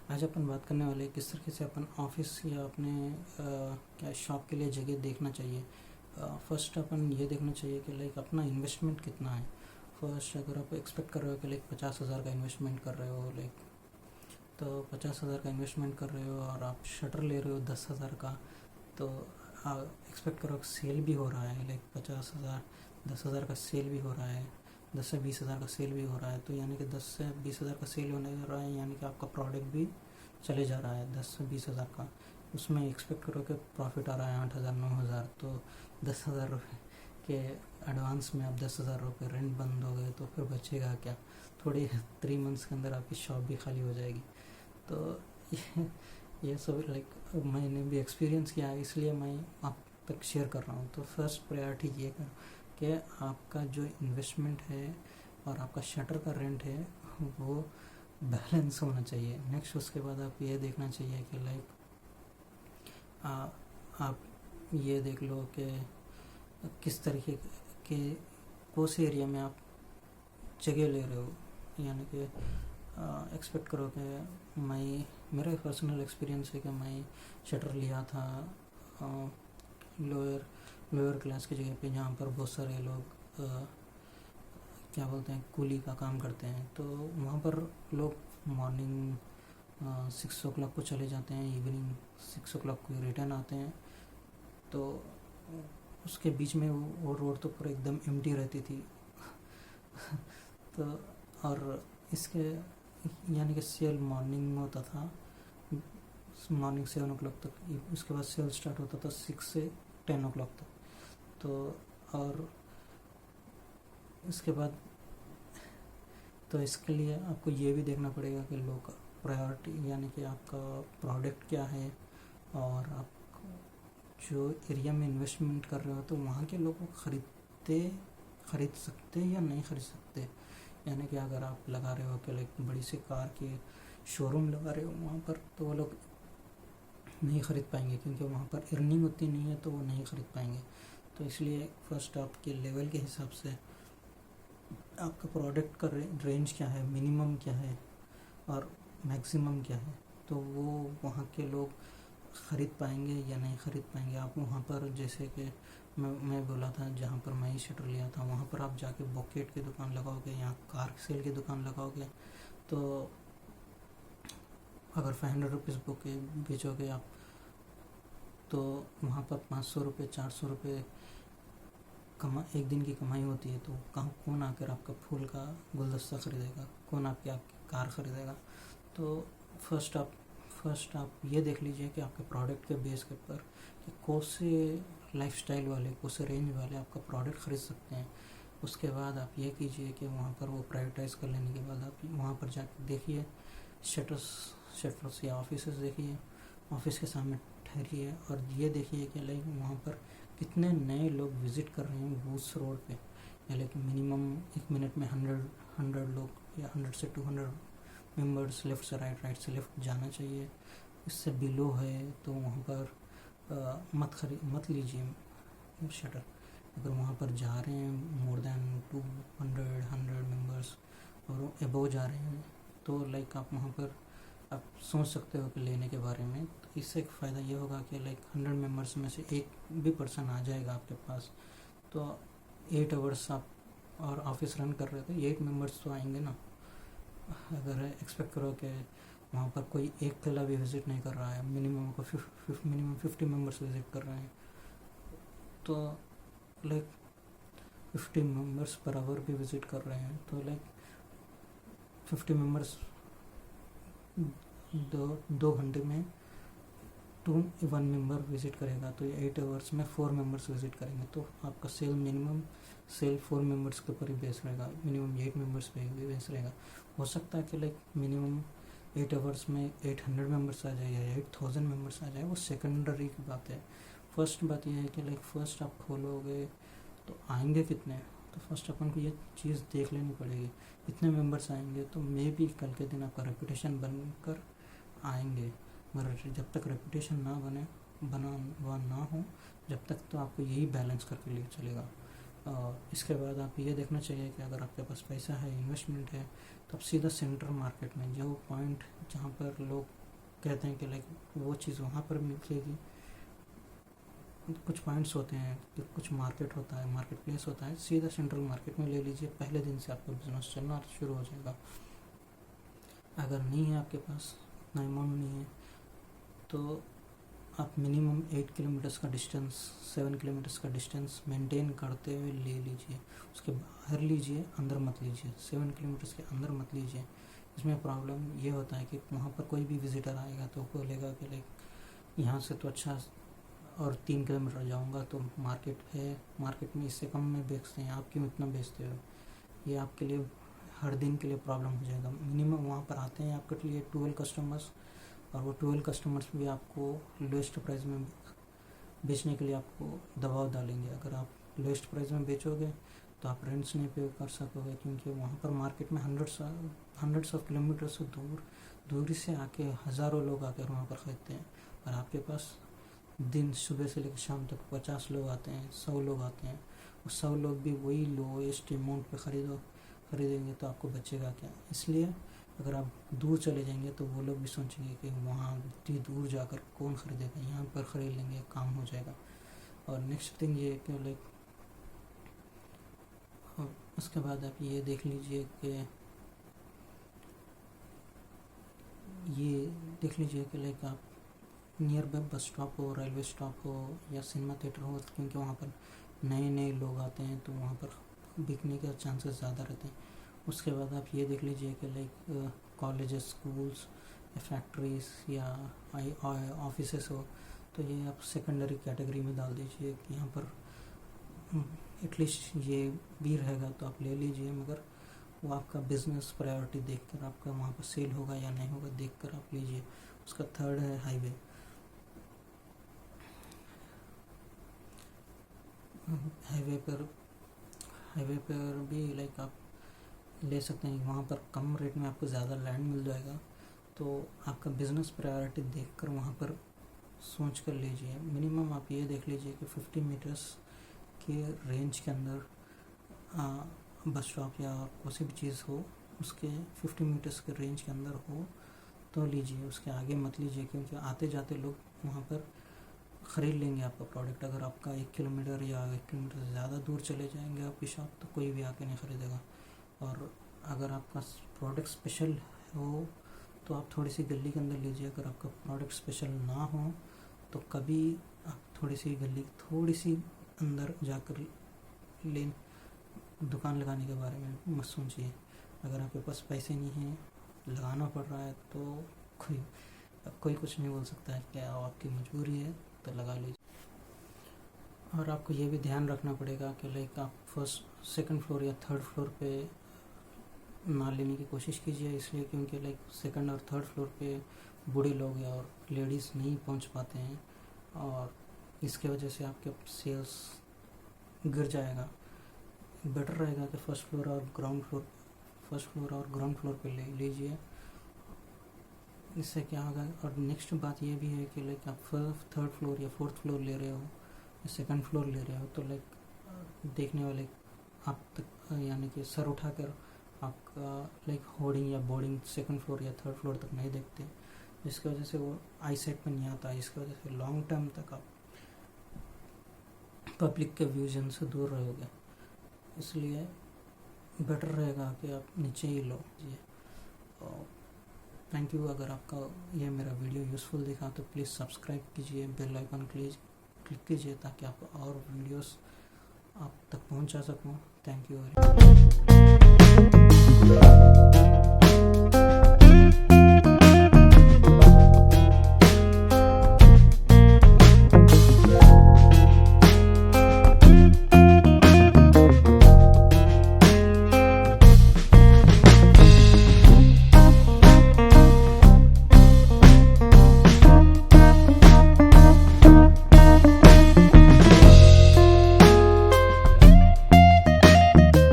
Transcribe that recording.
आज अपन बात करने वाले हैं किस तरीके से अपन ऑफिस या अपने क्या शॉप के लिए जगह देखना चाहिए। फर्स्ट अपन ये देखना चाहिए कि लाइक अपना इन्वेस्टमेंट कितना है। फर्स्ट अगर आप एक्सपेक्ट कर रहे हो कि लाइक 50,000 का इन्वेस्टमेंट कर रहे हो, लाइक तो 50,000 का इन्वेस्टमेंट कर रहे हो और आप शटर ले रहे हो 10,000 का, तो एक्सपेक्ट करो सेल भी हो रहा है, लाइक 50,000 10,000 का सेल भी हो रहा है, 10 से 20,000 का सेल भी हो रहा है। तो यानी कि 10 से 20,000 का सेल होने रहा है, यानी कि आपका प्रोडक्ट भी चले जा रहा है 10 से 20,000 का। उसमें एक्सपेक्ट करो कि प्रॉफिट आ रहा है 8,000 9,000, तो 10,000 रुपये के एडवांस में आप 10,000 रुपये रेंट बंद हो गए तो फिर बचेगा क्या? थोड़ी 3 मंथ्स के अंदर आपकी शॉप भी खाली हो जाएगी। तो ये सब लाइक मैंने भी एक्सपीरियंस किया है, इसलिए मैं आप तक शेयर कर रहा हूँ। तो फर्स्ट प्रायोरिटी ये कर कि आपका जो इन्वेस्टमेंट है और आपका शटर का रेंट है वो बैलेंस होना चाहिए। नेक्स्ट उसके बाद आप ये देखना चाहिए कि लाइक आप ये देख लो कि किस तरीके के कौन से एरिया में आप जगह ले रहे हो। यानी कि एक्सपेक्ट करो कि मेरा पर्सनल एक्सपीरियंस है कि मैं शटर लिया था लोअर क्लास की जगह पे, जहाँ पर बहुत सारे लोग क्या बोलते हैं कूली का काम करते हैं। तो वहाँ पर लोग मॉर्निंग 6 o'clock को चले जाते हैं, इवनिंग 6 o'clock को रिटर्न आते हैं। तो उसके बीच में वो रोड तो पूरा एकदम एम्प्टी रहती थी। तो और इसके यानी कि सेल मॉर्निंग होता था, मॉर्निंग 7 o'clock तक, उसके बाद सेल स्टार्ट होता था 6 से 10 o'clock तक। तो और इसके बाद तो इसके लिए आपको ये भी देखना पड़ेगा कि लोग प्रायोरिटी यानी कि आपका प्रोडक्ट क्या है, और आप जो एरिया में इन्वेस्टमेंट कर रहे हो तो वहाँ के लोग खरीद सकते या नहीं खरीद सकते। यानी कि अगर आप लगा रहे हो कि लाइक बड़ी सी कार के शोरूम लगा रहे हो वहाँ पर, तो वो लोग नहीं ख़रीद पाएंगे क्योंकि वहाँ पर अर्निंग उतनी नहीं है, तो वो नहीं ख़रीद पाएंगे। तो इसलिए फर्स्ट आपके लेवल के हिसाब से आपका प्रोडक्ट का रेंज क्या है, मिनिमम क्या है और मैक्सिमम क्या है, तो वो वहाँ के लोग ख़रीद पाएंगे या नहीं ख़रीद पाएंगे। आप वहाँ पर जैसे कि मैं बोला था जहाँ पर मैं शटर लिया था, वहाँ पर आप जाके बॉकेट की दुकान लगाओगे या कार सेल की दुकान लगाओगे, तो अगर 500 रुपीज़ बुके बेचोगे आप, तो वहाँ पर 500 रुपये 400 रुपये एक दिन की कमाई होती है। तो कौन आकर आपका फूल का गुलदस्ता ख़रीदेगा, कौन आपकी कार ख़रीदेगा। तो फर्स्ट आप ये देख लीजिए कि आपके प्रोडक्ट के बेस के ऊपर कि कौन से लाइफस्टाइल वाले, कौन से रेंज वाले आपका प्रोडक्ट ख़रीद सकते हैं। उसके बाद आप ये कीजिए कि वहाँ पर वो प्रायोरिटाइज़ कर लेने के बाद आप वहाँ पर जाकर देखिए शटर्स या ऑफिस देखिए, ऑफिस के सामने ठहरिए और ये देखिए कि लाइक वहाँ पर कितने नए लोग विज़िट कर रहे हैं उस रोड पे। या लाइक मिनिमम 1 मिनट में 100 लोग या 100 से 200 मेंबर्स लेफ़्ट से राइट से लेफ़्ट जाना चाहिए। इससे बिलो है तो वहाँ पर मत लीजिए शटर। अगर वहाँ पर जा रहे हैं मोर दैन 200 मेंबर्स और एबोव जा रहे हैं, तो लाइक आप वहाँ पर आप सोच सकते हो कि लेने के बारे में। तो इससे एक फ़ायदा ये होगा कि लाइक 100 मेंबर्स में से एक भी पर्सन आ जाएगा आपके पास, तो 8 आवर्स आप और ऑफिस रन कर रहे हो तो 8 मेंबर्स तो आएंगे ना। अगर एक्सपेक्ट करो कि वहाँ पर कोई एक अकेला भी विज़िट नहीं कर रहा है, मिनिमम 50 मेंबर्स विज़िट कर रहे हैं, तो लाइक 50 मेंबर्स पर आवर भी विज़िट कर रहे हैं, तो लाइक 50 मेंबर्स 2 घंटे में 1 मेंबर विज़िट करेगा, तो 8 आवर्स में 4 मेंबर्स विज़िट करेंगे। तो आपका मिनिमम सेल 4 मेंबर्स के ऊपर ही बेस रहेगा, मिनिमम 8 मेंबर्स पे भी बेस रहेगा। हो सकता है कि लाइक मिनिमम 8 आवर्स में 800 मेंबर्स आ जाए या 8,000 मेंबर्स आ जाए, वो सेकेंडरी की बात है। फर्स्ट बात यह है कि लाइक फर्स्ट आप खोलोगे तो आएंगे कितने, तो फर्स्ट अपन को ये चीज़ देख लेनी पड़ेगी। इतने मेंबर्स आएंगे तो मे भी कल के दिन आपका रेपुटेशन बनकर आएंगे, मगर जब तक रेपुटेशन ना हो, जब तक तो आपको यही बैलेंस करके लिए चलेगा। इसके बाद आप ये देखना चाहिए कि अगर आपके पास पैसा है, इन्वेस्टमेंट है, तो आप सीधा सेंटर मार्केट में, जो पॉइंट जहाँ पर लोग कहते हैं कि लाइक वो चीज़ वहाँ पर मिलेगी। कुछ पॉइंट्स होते हैं, कुछ मार्केट होता है, मार्केट प्लेस होता है, सीधा सेंट्रल मार्केट में ले लीजिए। पहले दिन से आपका बिजनेस चलना शुरू हो जाएगा। अगर नहीं है आपके पास इतना अमाउंट नहीं है, तो आप मिनिमम 8 किलोमीटर्स का डिस्टेंस, 7 किलोमीटर्स का डिस्टेंस मेंटेन करते हुए ले लीजिए। उसके बाहर लीजिए, अंदर मत लीजिए। 7 किलोमीटर्स के अंदर मत लीजिए। इसमें प्रॉब्लम ये होता है कि वहाँ पर कोई भी विजिटर आएगा तो बोलेगा कि लाइक यहाँ से तो अच्छा और 3 किलोमीटर जाऊँगा तो मार्केट है, मार्केट में इससे कम में बेचते हैं, आप क्यों इतना बेचते हो। ये आपके लिए हर दिन के लिए प्रॉब्लम हो जाएगा। मिनिमम वहाँ पर आते हैं आपके लिए 12 कस्टमर्स, और वो 12 कस्टमर्स भी आपको लोएस्ट प्राइस में बेचने के लिए आपको दबाव डालेंगे। अगर आप लोएस्ट प्राइस में बेचोगे तो आप रेंट्स नहीं पे कर सकोगे, क्योंकि वहाँ पर मार्केट में हंड्रेड्स ऑफ किलोमीटर से दूरी से आके हज़ारों लोग आकर वहाँ पर खरीदते हैं। और आपके पास दिन सुबह से लेकर शाम तक 50 लोग आते हैं, 100 लोग आते हैं। और 100 लोग भी वही लोएस्ट अमाउंट पे खरीदेंगे तो आपको बचेगा क्या। इसलिए अगर आप दूर चले जाएंगे तो वो लोग भी सोचेंगे कि वहाँ इतनी दूर जाकर कौन खरीदेगा, यहाँ पर ख़रीद लेंगे, काम हो जाएगा। और नेक्स्ट थिंग ये कि लाइक उसके बाद आप ये देख लीजिए कि लाइक आप नियर बाय बस स्टॉप हो, रेलवे स्टॉप हो या सिनेमा थिएटर हो, क्योंकि वहाँ पर नए लोग आते हैं तो वहाँ पर बिकने के चांसेस ज़्यादा रहते हैं। उसके बाद आप ये देख लीजिए कि लाइक कॉलेजेस, स्कूल्स, फैक्ट्रीज या ऑफिसेस हो, तो ये आप सेकेंडरी कैटेगरी में डाल दीजिए कि यहाँ पर एटलीस्ट ये भी रहेगा तो आप ले लीजिए, मगर वो आपका बिजनेस प्रायोरिटी देखकर, आपका वहाँ पर सेल होगा या नहीं होगा देखकर आप लीजिए। उसका थर्ड है हाईवे। हाईवे पर भी लाइक आप ले सकते हैं। वहाँ पर कम रेट में आपको ज़्यादा लैंड मिल जाएगा, तो आपका बिजनेस प्रायोरिटी देखकर वहाँ पर सोच कर लीजिए। मिनिमम आप ये देख लीजिए कि 50 मीटर्स के रेंज के अंदर बस स्टॉप या कोई भी चीज़ हो, उसके 50 मीटर्स के रेंज के अंदर हो तो लीजिए। उसके आगे मत लीजिए, क्योंकि आते जाते लोग वहाँ पर ख़रीद लेंगे आपका प्रोडक्ट। अगर आपका 1 किलोमीटर या 1 किलोमीटर से ज़्यादा दूर चले जाएंगे आपकी शॉप, तो कोई भी आके नहीं ख़रीदेगा। और अगर आपका प्रोडक्ट स्पेशल हो तो आप थोड़ी सी गली के अंदर लीजिए। अगर आपका प्रोडक्ट स्पेशल ना हो तो कभी आप थोड़ी सी अंदर जाकर दुकान लगाने के बारे में मत सोचिए। अगर आपके पास पैसे नहीं हैं, लगाना पड़ रहा है, तो कोई कुछ नहीं बोल सकता है, क्या आपकी मजबूरी है तो लगा लीजिए। और आपको ये भी ध्यान रखना पड़ेगा कि लाइक आप फर्स्ट, सेकंड फ्लोर या थर्ड फ्लोर पे ना लेने की कोशिश कीजिए, इसलिए क्योंकि लाइक सेकंड और थर्ड फ्लोर पे बूढ़े लोग या और लेडीज़ नहीं पहुंच पाते हैं, और इसके वजह से आपके सेल्स गिर जाएगा। बेटर रहेगा कि फर्स्ट फ्लोर और ग्राउंड फ्लोर पे ले लीजिए। इससे क्या होगा। और नेक्स्ट बात ये भी है कि लाइक आप थर्ड फ्लोर या फोर्थ फ्लोर ले रहे हो या सेकंड फ्लोर ले रहे हो, तो लाइक देखने वाले आप तक, यानी कि सर उठाकर आपका लाइक होर्डिंग या बोर्डिंग सेकंड फ्लोर या थर्ड फ्लोर तक नहीं देखते, जिसकी वजह से वो आई साइट में नहीं आता। इसकी वजह से लॉन्ग टर्म तक आप पब्लिक के विजन से दूर रहोगे। इसलिए बेटर रहेगा कि आप नीचे ही लो। Thank you. अगर आपका ये मेरा वीडियो यूज़फुल दिखा तो प्लीज़ सब्सक्राइब कीजिए, बेल आइकन क्लिक कीजिए, ताकि आप और वीडियोस आप तक पहुंचा सकूं। Thank you very much.